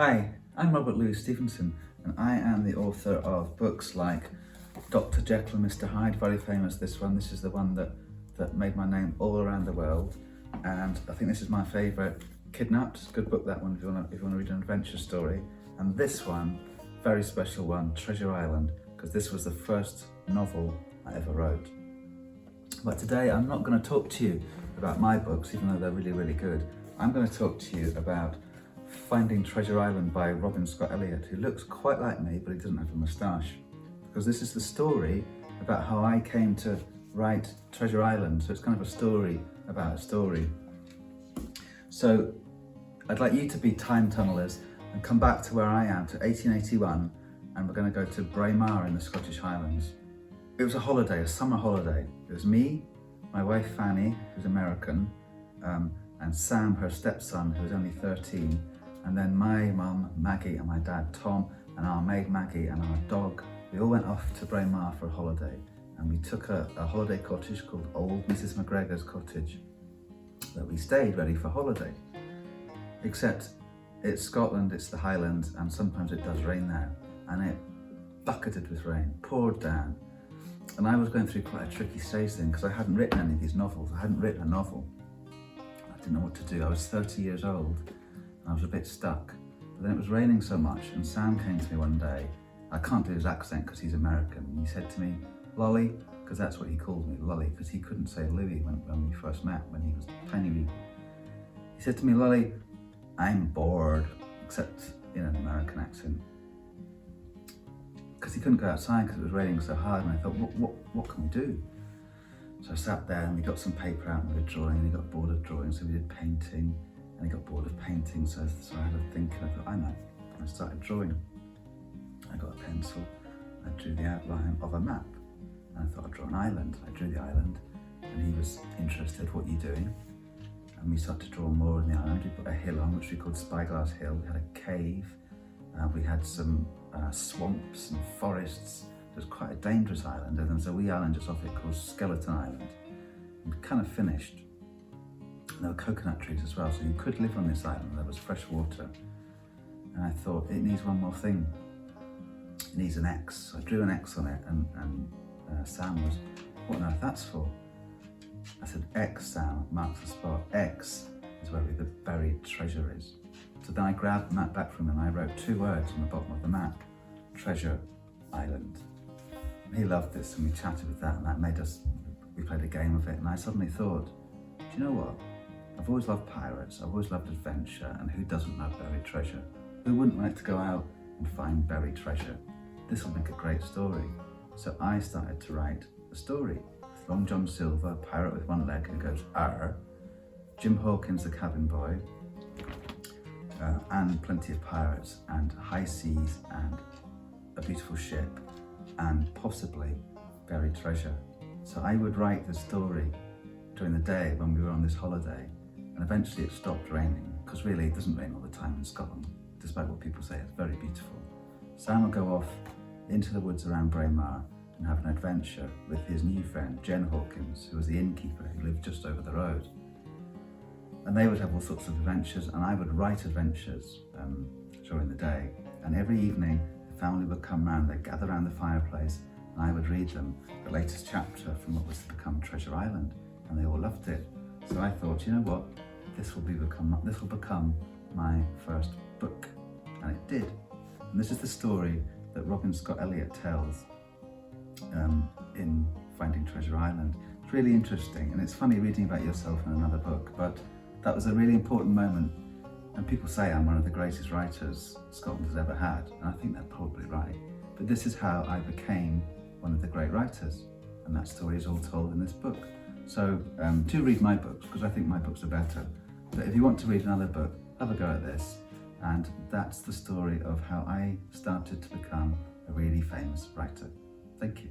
Hi, I'm Robert Louis Stevenson, and I am the author of books like Dr. Jekyll and Mr. Hyde, very famous, this one. This is the one that made my name all around the world, and I think this is my favourite. Kidnapped, good book that one if you want to read an adventure story. And this one, very special one, Treasure Island, because this was the first novel I ever wrote. But today I'm not going to talk to you about my books, even though they're really, really good. I'm going to talk to you about Finding Treasure Island by Scott-Elliot, who looks quite like me, but he doesn't have a moustache. Because this is the story about how I came to write Treasure Island. So it's kind of a story about a story. So I'd like you to be time tunnelers and come back to where I am, to 1881, and we're going to go to Braemar in the Scottish Highlands. It was a holiday, a summer holiday. It was me, my wife Fanny, who's American, and Sam, her stepson, who was only 13, and then my mum Maggie and my dad Tom and our maid Maggie and our dog. We all went off to Braemar for a holiday, and we took a holiday cottage called Old Mrs. McGregor's Cottage that we stayed ready for holiday. Except it's Scotland, it's the Highlands, and sometimes it does rain there, and it bucketed with rain, poured down. And I was going through quite a tricky stage then, because I hadn't written any of these novels. I hadn't written a novel. I didn't know what to do. I was 30 years old, and I was a bit stuck. But then it was raining so much, and Sam came to me one day. I can't do his accent because he's American. And he said to me, Lolly, because that's what he called me, Lolly, because he couldn't say Louis when we first met, when he was tiny wee. He said to me, Lolly, I'm bored, except in an American accent. Because he couldn't go outside because it was raining so hard, and I thought, what can we do? So I sat there and we got some paper out and we were drawing, and he got bored of drawing, so we did painting, and he got bored of painting, so I had to think, and I thought, I know. I started drawing. I got a pencil, I drew the outline of a map, and I thought I'd draw an island. I drew the island, and he was interested, what are you doing? And we started to draw more in the island. We put a hill on, which we called Spyglass Hill. We had a cave, we had some swamps and forests. It was quite a dangerous island, and there's a wee island just off it called Skeleton Island. And we kind of finished. And there were coconut trees as well, so you could live on this island. There was fresh water. And I thought, it needs one more thing. It needs an X. So I drew an X on it, and Sam was, what on earth that's for? I said, X, Sam, marks the spot. X is where the buried treasure is. So then I grabbed the map back from him and I wrote 2 words on the bottom of the map, Treasure Island. And he loved this, and we chatted with that, and that made us, we played a game of it, and I suddenly thought, do you know what? I've always loved pirates, I've always loved adventure, and who doesn't love buried treasure? Who wouldn't like to go out and find buried treasure? This will make a great story. So I started to write a story. Long John Silver, pirate with one leg, who goes, arr. Jim Hawkins, the cabin boy, and plenty of pirates, and high seas, and a beautiful ship, and possibly buried treasure. So I would write the story during the day when we were on this holiday, and eventually it stopped raining, because really it doesn't rain all the time in Scotland, despite what people say. It's very beautiful. Sam would go off into the woods around Braemar and have an adventure with his new friend, Jen Hawkins, who was the innkeeper who lived just over the road. And they would have all sorts of adventures, and I would write adventures during the day. And every evening, the family would come round, they'd gather around the fireplace, and I would read them the latest chapter from what was to become Treasure Island, and they all loved it. So I thought, you know what, this will become my first book, and it did. And this is the story that Scott-Elliot tells in Finding Treasure Island. It's really interesting, and it's funny reading about yourself in another book, but that was a really important moment, and people say I'm one of the greatest writers Scotland has ever had, and I think they're probably right. But this is how I became one of the great writers, and that story is all told in this book. So do read my books, because I think my books are better. But if you want to read another book, have a go at this, and that's the story of how I started to become a really famous writer. Thank you.